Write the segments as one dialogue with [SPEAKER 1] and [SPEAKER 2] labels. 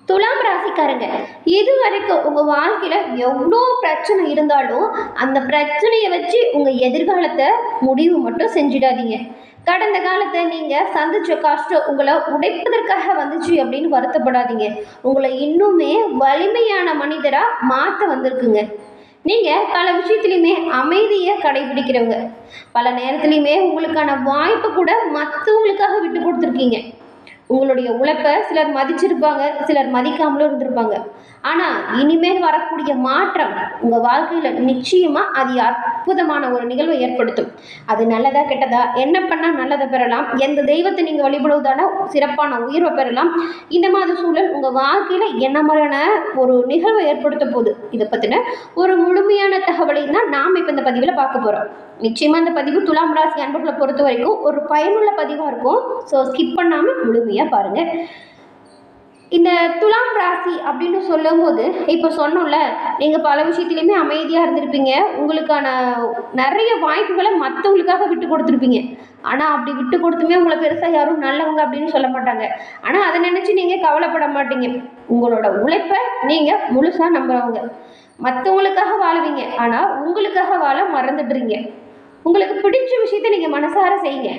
[SPEAKER 1] துலாம் ராசிக்காரங்க, இது வரைக்கும் உங்கள் வாழ்க்கையில் எவ்வளோ பிரச்சனை இருந்தாலும் அந்த பிரச்சனையை வச்சு உங்கள் எதிர்காலத்தை முடிவு மட்டும் செஞ்சிடாதீங்க. கடந்த காலத்தை நீங்கள் சந்திச்ச கஷ்டம் உங்களை உடைப்பதற்காக வந்துச்சு அப்படின்னு வருத்தப்படாதீங்க. உங்களை இன்னுமே வலிமையான மனிதராக மாற்ற வந்திருக்குங்க. நீங்கள் பல விஷயத்துலையுமே அமைதியை கடைபிடிக்கிறவங்க. பல நேரத்துலையுமே உங்களுக்கான வாய்ப்பை கூட மற்றவங்களுக்காக விட்டு கொடுத்துருக்கீங்க. உங்களுடைய உழைப்பை சிலர் மதிச்சிருப்பாங்க, சிலர் மதிக்காமலும் இருந்திருப்பாங்க. ஆனால் இனிமேல் வரக்கூடிய மாற்றம் உங்கள் வாழ்க்கையில் நிச்சயமாக அது அற்புதமான ஒரு நிகழ்வை ஏற்படுத்தும். அது நல்லதா கெட்டதா, என்ன பண்ணால் நல்லதை பெறலாம், எந்த தெய்வத்தை நீங்கள் வழிபடுவதான சிறப்பான உயர்வை பெறலாம், இந்த மாதிரி சூழல் உங்கள் வாழ்க்கையில் என்ன மாதிரியான ஒரு நிகழ்வை ஏற்படுத்த போகுது, இதை பற்றின ஒரு முழுமையான தகவலை தான் நாம் இப்போ இந்த பதிவில் பார்க்க போகிறோம். நிச்சயமாக இந்த பதிவு துலாம் ராசி அன்பர்களை பொறுத்த வரைக்கும் ஒரு பயனுள்ள பதிவாக இருக்கும். ஸோ ஸ்கிப் பண்ணாமல் முழுமையாக பாருங்கள். இந்த துலாம் ராசி அப்படின்னு சொல்லும்போது இப்போ சொன்னோம்ல, நீங்கள் பல விஷயத்துலையுமே அமைதியாக இருந்திருப்பீங்க. உங்களுக்கான நிறைய வாய்ப்புகளை மற்றவங்களுக்காக விட்டு கொடுத்துருப்பீங்க. ஆனால் அப்படி விட்டு கொடுத்துமே உங்களை பெருசாக யாரும் நல்லவங்க அப்படின்னு சொல்ல மாட்டாங்க. ஆனால் அதை நினச்சி நீங்கள் கவலைப்பட மாட்டீங்க. உங்களோட உழைப்பை நீங்கள் முழுசாக நம்புறவங்க. மற்றவங்களுக்காக வாழுவீங்க, ஆனால் உங்களுக்காக வாழ மறந்துடுறீங்க. உங்களுக்கு பிடிச்ச விஷயத்த நீங்கள் மனசார செய்யுங்க.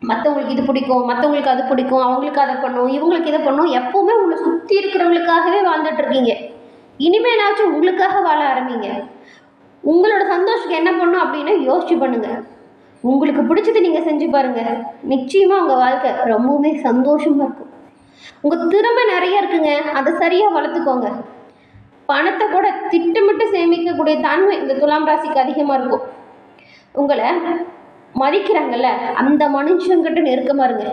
[SPEAKER 1] மற்றவங்களுக்கு இது பிடிக்கும், மற்றவங்களுக்கு அது பிடிக்கும், அவங்களுக்கு அதை பண்ணும், இவங்களுக்கு இதை பண்ணும், எப்போவுமே உங்களை சுற்றி இருக்கிறவங்களுக்காகவே வாழ்ந்துட்டு இருக்கீங்க. இனிமேலாச்சும் உங்களுக்காக வாழ ஆரம்பிங்க. உங்களோட சந்தோஷத்துக்கு என்ன பண்ணும் அப்படின்னு யோசிச்சு பண்ணுங்க. உங்களுக்கு பிடிச்சதை நீங்கள் செஞ்சு பாருங்க. நிச்சயமாக உங்கள் வாழ்க்கை ரொம்பவுமே சந்தோஷமாக இருக்கும். உங்கள் திறமை நிறைய இருக்குங்க, அதை சரியாக வளர்த்துக்கோங்க. பணத்தை கூட திட்டமிட்டு சேமிக்கக்கூடிய தன்மை இந்த துலாம் ராசிக்கு அதிகமாக இருக்கும். உங்களை மதிக்கிறாங்கல்ல, அந்த மனுஷங்கிட்ட நெருக்கமாக இருங்க.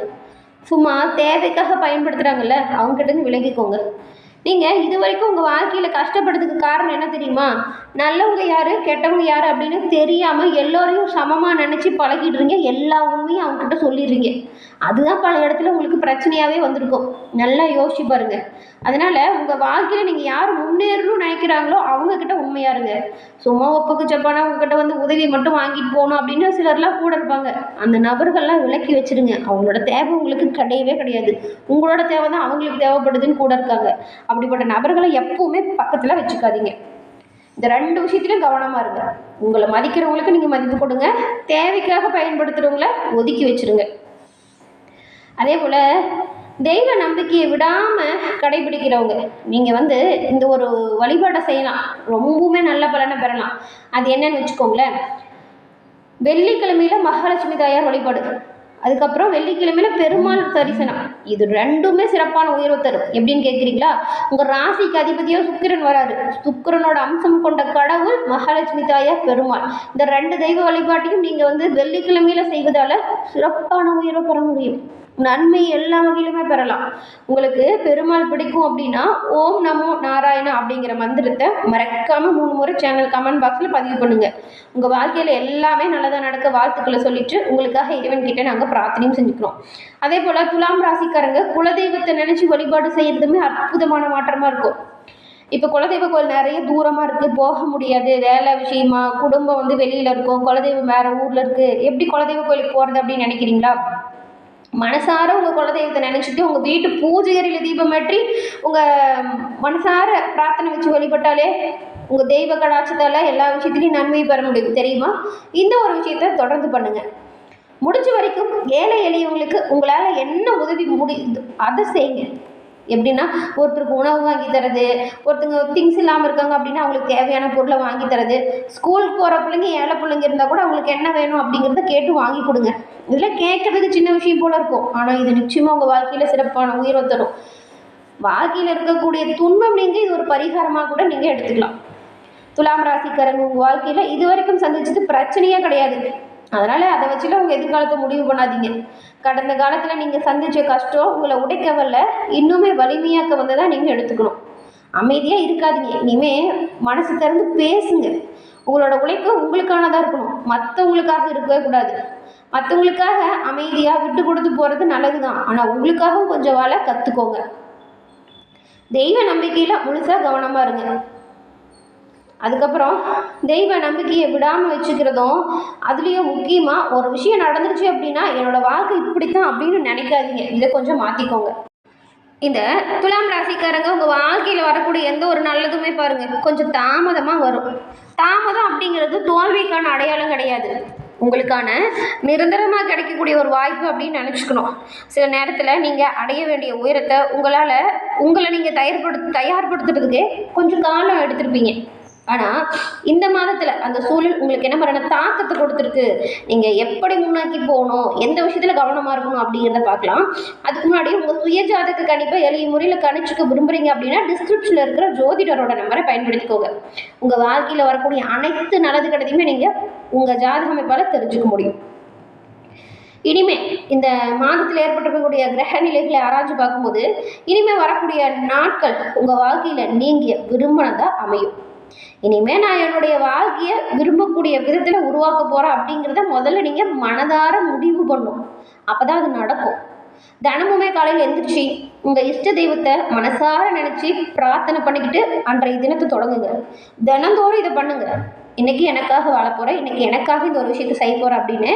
[SPEAKER 1] சும்மா தேவைக்காக பயன்படுத்துகிறாங்கல்ல, அவங்ககிட்ட விலகிக்கோங்க. நீங்கள் இது வரைக்கும் உங்கள் வாழ்க்கையில் கஷ்டப்படுறதுக்கு காரணம் என்ன தெரியுமா? நல்லவங்க யார் கெட்டவங்க யார் அப்படின்னு தெரியாமல் எல்லோரையும் சமமாக நினச்சி பழகிடுறீங்க. எல்லா உண்மையும் அவங்ககிட்ட சொல்லிடுறீங்க. அதுதான் பல இடத்துல உங்களுக்கு பிரச்சனையாகவே வந்திருக்கும். நல்லா யோசிச்சு பாருங்கள். அதனால் உங்கள் வாழ்க்கையில் நீங்கள் யார் முன்னேறணும்னு நினைக்கிறாங்களோ அவங்கக்கிட்ட உண்மையாக இருங்க. சும்மா ஒப்புக்கு சப்பானா உங்ககிட்ட வந்து உதவி மட்டும் வாங்கிட்டு போகணும் அப்படின்னு சிலர்லாம் கூட இருப்பாங்க. அந்த நபர்கள்லாம் விலக்கி வச்சுருங்க. அவங்களோட தேவை உங்களுக்கு கிடையவே கிடையாது. உங்களோட தேவை தான் அவங்களுக்கு தேவைப்படுதுன்னு கூட இருக்காங்க. அப்படிப்பட்ட நபர்களை எப்பவுமே பக்கத்தில் வச்சுக்காதீங்க. இந்த ரெண்டு விஷயத்திலும் கவனமாக இருங்க. உங்களை மதிக்கிறவங்களுக்கு நீங்கள் மதிப்பு கொடுங்க, தேவைக்காக பயன்படுத்துகிறவங்கள ஒதுக்கி வச்சுருங்க. அதே போல் தெய்வ நம்பிக்கையை விடாமல் கடைபிடிக்கிறவங்க, நீங்கள் இந்த ஒரு வழிபாடை செய்யலாம், ரொம்பவுமே நல்ல பலனை பெறலாம். அது என்னன்னு வச்சுக்கோங்களேன். வெள்ளிக்கிழமையில் மகாலட்சுமி தாயார் வழிபாடு, அதுக்கப்புறம் வெள்ளிக்கிழமையில் பெருமாள் தரிசனம். இது ரெண்டுமே சிறப்பான உயர்வு தரும். எப்படின்னு கேட்குறீங்களா? உங்கள் ராசிக்கு அதிபதியாக சுக்கிரன் வராரு. சுக்கிரனோட அம்சம் கொண்ட கடவுள் மகாலட்சுமி தாயார், பெருமாள். இந்த ரெண்டு தெய்வ வழிபாட்டையும் நீங்கள் வெள்ளிக்கிழமையில் செய்வதால் சிறப்பான உயர்வை பெற முடியும். நன்மை எல்லா வகையிலுமே பெறலாம். உங்களுக்கு பெருமாள் பிடிக்கும் அப்படின்னா ஓம் நமோ நாராயணா அப்படிங்கிற மந்திரத்தை மறக்காமல் 3 முறை சேனல் கமெண்ட் பாக்ஸில் பதிவு பண்ணுங்கள். உங்கள் வாழ்க்கையில் எல்லாமே நல்லதாக நடக்க வாழ்த்துக்களை சொல்லிட்டு உங்களுக்காக இறைவன்கிட்ட நாங்கள் பிரார்த்தனையும் செஞ்சுக்கிறோம். அதே போல் துலாம் ராசிக்காரங்க குலதெய்வத்தை நினச்சி வழிபாடு செய்கிறதுமே அற்புதமான மாற்றமாக இருக்கும். இப்போ குலதெய்வ கோயில் நிறைய தூரமாக இருக்குது, போக முடியாது, வேலை விஷயமா குடும்பம் வெளியில் இருக்கும், குலதெய்வம் வேறு ஊரில் இருக்குது, எப்படி குலதெய்வ கோயிலுக்கு போகிறது அப்படின்னு நினைக்கிறீங்களா? மனசார உங்கள் குலதெய்வத்தை நினச்சிட்டு உங்கள் வீட்டு பூஜை அறையில் தீபம் ஏற்றி உங்கள் மனசார பிரார்த்தனை வச்சு வழிபட்டாலே உங்கள் தெய்வ கடாட்சத்தால் எல்லா விஷயத்துலையும் நன்மை பெற முடியும். தெரியுமா? இந்த ஒரு விஷயத்தை தொடர்ந்து பண்ணுங்கள். முடிஞ்ச வரைக்கும் ஏழை எளியவங்களுக்கு உங்களால் என்ன உதவி முடியுது அதை செய்யுங்க. எப்படின்னா, ஒருத்தருக்கு உணவு வாங்கி தரது, ஒருத்தங்க திங்ஸ் இல்லாமல் இருக்காங்க அப்படின்னா அவங்களுக்கு தேவையான பொருளை வாங்கி தரது, ஸ்கூலுக்கு போகிற பிள்ளைங்க ஏழை பிள்ளைங்க இருந்தால் கூட அவங்களுக்கு என்ன வேணும் அப்படிங்கிறத கேட்டு வாங்கி கொடுங்க. இதில் கேட்குறதுக்கு சின்ன விஷயம் போல இருக்கும், ஆனால் இது நிச்சயமாக உங்கள் வாழ்க்கையில் சிறப்பான உயர்வை தரும். வாழ்க்கையில் இருக்கக்கூடிய துன்பம் நீங்கள் இது ஒரு பரிகாரமாக கூட நீங்கள் எடுத்துக்கலாம். துலாம் ராசிக்காரங்க உங்கள் வாழ்க்கையில் இது வரைக்கும் சந்திச்சது பிரச்சனையே கிடையாது. அதனால் அதை வச்சுல உங்கள் எதிர்காலத்தை முடிவு பண்ணாதீங்க. கடந்த காலத்தில் நீங்கள் சந்தித்த கஷ்டம் உங்களை உடைக்கவல்ல, இன்னுமே வலிமையாக்க வந்ததாக நீங்கள் எடுத்துக்கணும். அமைதியாக இருக்காதீங்க. இனிமேல் மனசு திறந்து பேசுங்க. உங்களோட உழைப்பு உங்களுக்கானதாக இருக்கணும், மற்றவங்களுக்காக இருக்கவே கூடாது. மற்றவங்களுக்காக அமைதியாக விட்டு கொடுத்து போகிறது நல்லது தான், ஆனால் உங்களுக்காகவும் கொஞ்சம் வாழ கற்றுக்கோங்க. தெய்வ நம்பிக்கையில் முழுசாக கவனமாக இருங்க. அதுக்கப்புறம் தெய்வ நம்பிக்கையை விடாமல் வச்சுக்கிறதும், அதுலேயும் முக்கியமாக ஒரு விஷயம் நடந்துருச்சு அப்படின்னா என்னோடய வாழ்க்கை இப்படித்தான் அப்படின்னு நினைக்காதீங்க. இதை கொஞ்சம் மாற்றிக்கோங்க. இந்த துலாம் ராசிக்காரங்க உங்கள் வாழ்க்கையில் வரக்கூடிய எந்த ஒரு நல்லதுமே பாருங்கள் கொஞ்சம் தாமதமாக வரும். தாமதம் அப்படிங்கிறது தோல்விக்கான அடையாளம் கிடையாது, உங்களுக்கான நிரந்தரமாக கிடைக்கக்கூடிய ஒரு வாய்ப்பு அப்படின்னு நினச்சிக்கணும். சில நேரத்தில் நீங்கள் அடைய வேண்டிய உயரத்தை உங்களை நீங்கள் தயார்படுத்துறதுக்கே கொஞ்சம் காலம் எடுத்திருப்பீங்க. ஆனால் இந்த மாதத்தில் அந்த சூழல் உங்களுக்கு என்ன மாதிரியான தாக்கத்தை கொடுத்துருக்கு, நீங்கள் எப்படி முன்னாக்கி போகணும், எந்த விஷயத்தில் கவனமாக இருக்கணும் அப்படிங்கிறத பார்க்கலாம். அதுக்கு முன்னாடி உங்கள் சுயஜாதக கணிப்பை எளிய முறையில் கணிச்சுக்க விரும்புகிறீங்க அப்படின்னா டிஸ்கிரிப்ஷனில் இருக்கிற ஜோதிடரோட நம்பரை பயன்படுத்திக்கோங்க. உங்கள் வாழ்க்கையில் வரக்கூடிய அனைத்து நல்லது கெட்டதையுமே நீங்கள் உங்கள் ஜாதக அமைப்பால் தெரிஞ்சுக்க முடியும். இனிமே இந்த மாதத்தில் ஏற்பட்டிருக்கக்கூடிய கிரக நிலைகளை ஆராய்ச்சி பார்க்கும்போது இனிமே வரக்கூடிய நாட்கள் உங்கள் வாழ்க்கையில் நீங்கள் விரும்பினதாக அமையும். இனிமேல் நான் என்னுடைய வாழ்க்கையை விரும்பக்கூடிய விதத்தில் உருவாக்க போகிறேன் அப்படிங்கிறத முதல்ல நீங்கள் மனதார முடிவு பண்ணும். அப்போ தான் அது நடக்கும். தினமுமே காலையில் எழுந்திரிச்சு உங்கள் இஷ்ட தெய்வத்தை மனசார நினச்சி பிரார்த்தனை பண்ணிக்கிட்டு அன்றைய தினத்தை தொடங்குங்க. தினந்தோறும் இதை பண்ணுங்க. இன்றைக்கி எனக்காக வாழ போகிறேன், இன்றைக்கி எனக்காக இந்த ஒரு விஷயத்தை செய்ய போகிறேன் அப்படின்னு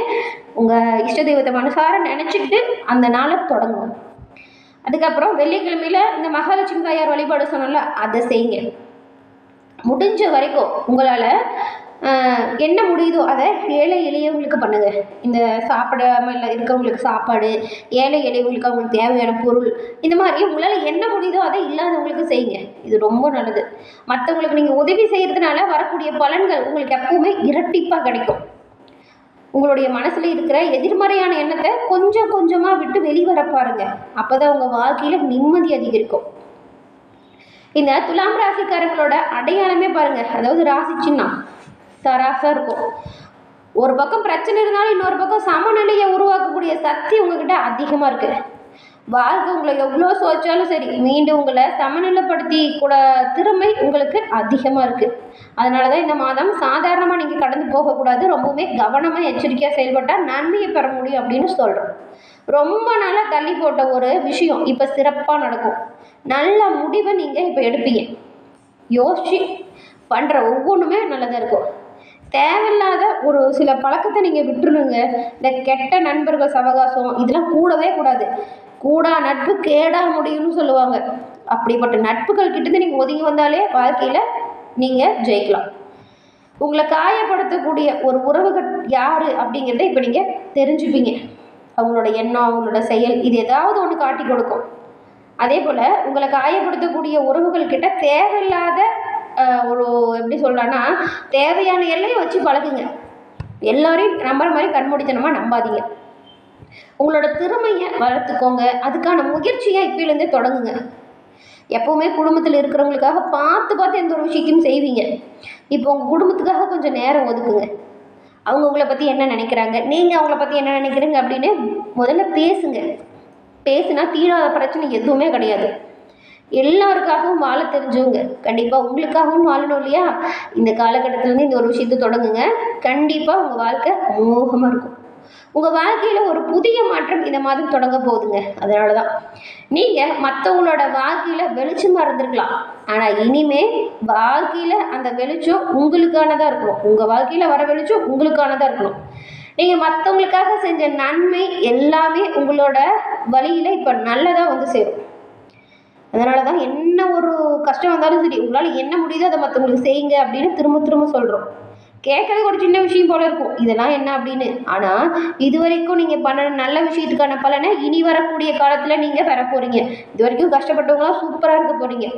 [SPEAKER 1] உங்கள் இஷ்ட தெய்வத்தை மனசார நினச்சிக்கிட்டு அந்த நாளை தொடங்குங்க. அதுக்கப்புறம் வெள்ளிக்கிழமையில் இந்த மகாலட்சுமி தாயார் வழிபாடு சொன்னோம்ல, அதை செய்யுங்க. முடிஞ்ச வரைக்கும் உங்களால் என்ன முடியுதோ அதை ஏழை எளியவங்களுக்கு பண்ணுங்கள். இந்த சாப்பிடாமல் இருக்கிறவங்களுக்கு சாப்பாடு, ஏழை எளியவங்களுக்கு அவங்களுக்கு தேவையான பொருள், இந்த மாதிரி உங்களால் என்ன முடியுதோ அதை இல்லாதவங்களுக்கு செய்யுங்க. இது ரொம்ப நல்லது. மற்றவங்களுக்கு நீங்கள் உதவி செய்கிறதுனால வரக்கூடிய பலன்கள் உங்களுக்கு எப்பவுமே இரட்டிப்பாக கிடைக்கும். உங்களுடைய மனசில் இருக்கிற எதிர்மறையான எண்ணத்தை கொஞ்சம் கொஞ்சமாக விட்டு வெளிவர பாருங்க. அப்போ தான் உங்கள் வாழ்க்கையில் நிம்மதி அதிகரிக்கும். இந்த துலாம் ராசிக்காரங்களோட அடையாளமே பாருங்க, அதாவது ராசி சின்னம் தராசா இருக்கும். ஒரு பக்கம் பிரச்சனை இருந்தாலும் இன்னொரு பக்கம் சமநிலையை உருவாக்கக்கூடிய சக்தி உங்ககிட்ட அதிகமாக இருக்குது. வாழ்க்கை உங்களை எவ்வளோ சோச்சாலும் சரி மீண்டும் உங்களை சமநிலைப்படுத்தி கூட திறமை உங்களுக்கு அதிகமாக இருக்குது. அதனால தான் இந்த மாதம் சாதாரணமாக நீங்கள் கடந்து போகக்கூடாது. ரொம்பவுமே கவனமாக எச்சரிக்கையாக செயல்பட்டால் நன்மையை பெற முடியும் அப்படின்னு சொல்கிறோம். ரொம்ப நாளாக தள்ளி போட்ட ஒரு விஷயம் இப்போ சிறப்பாக நடக்கும். நல்ல முடிவை நீங்கள் இப்போ எடுப்பீங்க. யோசிச்சு பண்ணுற ஒவ்வொன்றுமே நல்லதாக இருக்கும். தேவையில்லாத ஒரு சில பழக்கத்தை நீங்கள் விட்டுருணுங்க. இந்த கெட்ட நண்பர்கள் சவகாசம் இதெல்லாம் கூடவே கூடாது. கூடா நட்பு கேடா முடியும்னு சொல்லுவாங்க. அப்படிப்பட்ட நட்புகள் கிட்டேருந்து நீங்கள் ஒதுங்கி வந்தாலே வாழ்க்கையில் நீங்கள் ஜெயிக்கலாம். உங்களை காயப்படுத்தக்கூடிய ஒரு உறவுகள் யார் அப்படிங்கிறத இப்போ நீங்கள் தெரிஞ்சுப்பீங்க. அவங்களோட எண்ணம், அவங்களோட செயல் இது ஏதாவது ஒன்று காட்டி கொடுக்கும். அதே போல் உங்களை காயப்படுத்தக்கூடிய உறவுகள் கிட்ட தேவையில்லாத ஒரு எப்படி சொல்கிறான்னா தேவையான எல்லையை வச்சு பழகுங்க. எல்லோரையும் நம்புற மாதிரி கண்மூடித்தனமாக நம்பாதீங்க. உங்களோட திறமையை வளர்த்துக்கோங்க. அதுக்கான முயற்சியை இப்போலேருந்தே தொடங்குங்க. எப்போவுமே குடும்பத்தில் இருக்கிறவங்களுக்காக பார்த்து எந்த ஒரு விஷயத்தையும் செய்வீங்க. இப்போ உங்கள் குடும்பத்துக்காக கொஞ்சம் நேரம் ஒதுக்குங்க. அவங்க உங்களை பற்றி என்ன நினைக்கிறாங்க, நீங்கள் அவங்கள பற்றி என்ன நினைக்கிறீங்க அப்படின்னு முதல்ல பேசுங்க. பேசுனா தீராத பிரச்சனை எதுவுமே கிடையாது. எல்லாருக்காகவும் வாழ தெரிஞ்சவங்க கண்டிப்பாக உங்களுக்காகவும் வாழணும் இல்லையா? இந்த காலகட்டத்திலேருந்து இந்த ஒரு விஷயத்தை தொடங்குங்க. கண்டிப்பாக உங்கள் வாழ்க்கை அமோகமாக இருக்கும். உங்கள் வாழ்க்கையில் ஒரு புதிய மாற்றம் இந்த மாதம் தொடங்க போகுதுங்க. அதனால தான் நீங்கள் மற்றவங்களோட வாழ்க்கையில் வெளிச்சமாக இருந்திருக்கலாம். ஆனால் இனிமே வாழ்க்கையில் அந்த வெளிச்சம் உங்களுக்கானதாக இருக்கணும். உங்கள் வாழ்க்கையில் வர வெளிச்சம் உங்களுக்கானதாக இருக்கணும். நீங்கள் மற்றவங்களுக்காக செஞ்ச நன்மை எல்லாமே உங்களோட வழியில் இப்போ நல்லதாக வந்து சேரும். அதனால தான் என்ன ஒரு கஷ்டம் வந்தாலும் சரி உங்களால் என்ன முடியுதோ அதை மற்றவங்களுக்கு செய்யுங்க அப்படின்னு திரும்ப திரும்ப சொல்கிறோம். கேட்கறதுக்கு ஒரு சின்ன விஷயம் போல இருக்கும், இதெல்லாம் என்ன அப்படின்னு. ஆனால் இது வரைக்கும் நீங்கள் பண்ண நல்ல விஷயத்துக்கான பலனை இனி வரக்கூடிய காலத்தில் நீங்கள் பெற போகிறீங்க. இது வரைக்கும் கஷ்டப்பட்டவங்களாம் சூப்பராக இருக்க போகிறீங்க.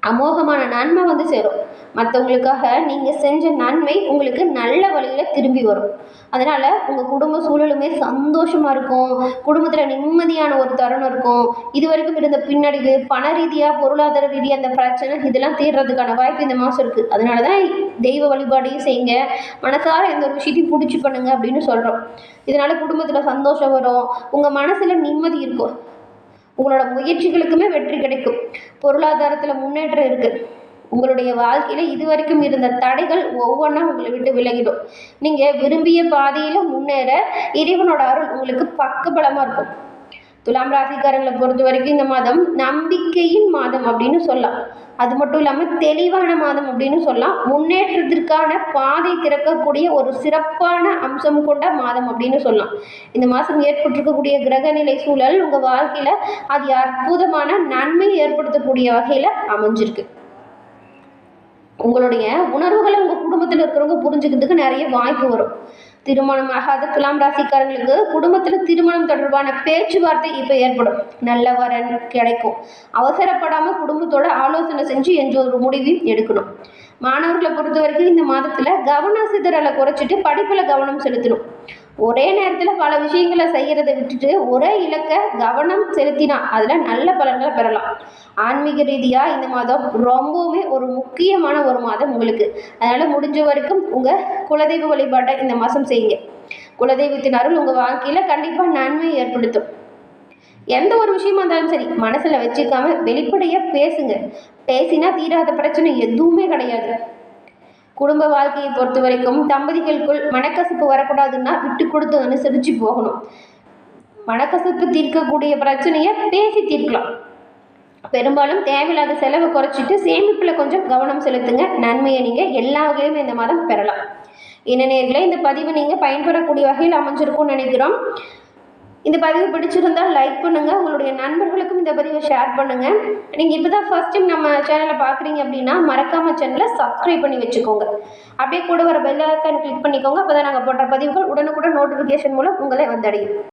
[SPEAKER 1] அமோகமான நன்மை வந்து சேரும். மற்றவங்களுக்காக நீங்கள் செஞ்ச நன்மை உங்களுக்கு நல்ல வழியில் திரும்பி வரும். அதனால் உங்கள் குடும்ப சூழலுமே சந்தோஷமாக இருக்கும். குடும்பத்தில் நிம்மதியான ஒரு தருணம் இருக்கும். இது வரைக்கும் இருந்த பின்னடைவு, பண ரீதியாக பொருளாதார ரீதியாக அந்த பிரச்சனை இதெல்லாம் தீர்றதுக்கான வாய்ப்பு இந்த மாதம் இருக்குது. அதனால தான் தெய்வ வழிபாடையும் செய்யுங்க. மனசார எந்த ஒரு விஷயத்தையும் பிடிச்சி பண்ணுங்க அப்படின்னு சொல்கிறோம். இதனால் குடும்பத்தில் சந்தோஷம் வரும். உங்கள் மனசில் நிம்மதி இருக்கும். உங்களோட முயற்சிகளுக்குமே வெற்றி கிடைக்கும். பொருளாதாரத்தில் முன்னேற்றம் இருக்குது. உங்களுடைய வாழ்க்கையில் இது வரைக்கும் இருந்த தடைகள் ஒவ்வொன்றா உங்களை விட்டு விலகிடும். நீங்கள் விரும்பிய பாதையில் முன்னேற இறைவனோட அருள் உங்களுக்கு பக்கபலமாக இருக்கும். துலாம் ராசிக்காரங்களை பொறுத்த வரைக்கும் இந்த மாதம் நம்பிக்கையின் மாதம் அப்படின்னு சொல்லலாம். அது மட்டும் இல்லாமல் தெளிவான மாதம் அப்படின்னு சொல்லலாம். முன்னேற்றத்திற்கான பாதை திறக்கக்கூடிய ஒரு சிறப்பான அம்சம் கொண்ட மாதம் அப்படின்னு சொல்லலாம். இந்த மாதம் ஏற்பட்டிருக்கக்கூடிய கிரகநிலை சூழல் உங்கள் வாழ்க்கையில் அது அற்புதமான நன்மை ஏற்படுத்தக்கூடிய வகையில் அமைஞ்சிருக்கு. உங்களுடைய உணர்வுகளை உங்கள் குடும்பத்தில் இருக்கிறவங்க புரிஞ்சுக்கிறதுக்கு நிறைய வாய்ப்பு வரும். திருமணம் ஆகாத துலாம் ராசிக்காரங்களுக்கு குடும்பத்தில் திருமணம் தொடர்பான பேச்சுவார்த்தை இப்போ ஏற்படும். நல்ல வரன் கிடைக்கும். அவசரப்படாமல் குடும்பத்தோட ஆலோசனை செஞ்சு என்ற ஒரு முடிவையும் எடுக்கணும். மாணவர்களை பொறுத்த வரைக்கும் இந்த மாதத்தில் கவன சிதறலை குறைச்சிட்டு படிப்பில் கவனம் செலுத்தணும். ஒரே நேரத்தில் பல விஷயங்களை செய்கிறத விட்டுட்டு ஒரே இலக்க கவனம் செலுத்தினா அதில் நல்ல பலன்களை பெறலாம். ஆன்மீக ரீதியாக இந்த மாதம் ரொம்பவுமே ஒரு முக்கியமான ஒரு மாதம் உங்களுக்கு. அதனால் முடிஞ்ச வரைக்கும் உங்கள் குலதெய்வ வழிபாட்டை இந்த மாதம் செய்யுங்க. குலதெய்வத்தின் அருள் உங்கள் வாழ்க்கையில் கண்டிப்பாக நன்மை ஏற்படுத்தும். எந்த ஒரு விஷயமா இருந்தாலும் சரி மனசில் வச்சுக்காம வெளிப்படையாக பேசுங்க. பேசினா தீராத பிரச்சனை எதுவுமே கிடையாது. குடும்ப வாழ்க்கையை பொறுத்த வரைக்கும் தம்பதிகளுக்குள் மனக்கசப்பு வரக்கூடாதுன்னா விட்டு கொடுத்து அனுசரித்து போகணும். மனக்கசப்பு தீர்க்கக்கூடிய பிரச்சனையை பேசி தீர்க்கலாம். பெரும்பாலும் தேவையில்லாத செலவை குறைச்சிட்டு சேமிப்பில் கொஞ்சம் கவனம் செலுத்துங்க. நன்மையை நீங்கள் எல்லா வகையிலுமே இந்த மாதம் பெறலாம். நேயர்களே, இந்த பதிவு நீங்கள் பயன்பெறக்கூடிய வகையில் அமைஞ்சிருக்கும்னு நினைக்கிறோம். இந்த பதிவு பிடிச்சிருந்தால் லைக் பண்ணுங்கள். உங்களுடைய நண்பர்களுக்கும் இந்த பதிவை ஷேர் பண்ணுங்கள். நீங்கள் இப்போ தான் ஃபர்ஸ்ட் டைம் நம்ம சேனலை பார்க்குறீங்க அப்படின்னா மறக்காமல் சேனலை சப்ஸ்கிரைப் பண்ணி வச்சுக்கோங்க. அப்படியே கூட வர பெல் ஐக்கான் கிளிக் பண்ணிக்கோங்க. அப்போ தான் நாங்கள் போடுற பதிவுகள் உடனுக்குடன் நோட்டிஃபிகேஷன் மூலம் உங்களை வந்தடையும்.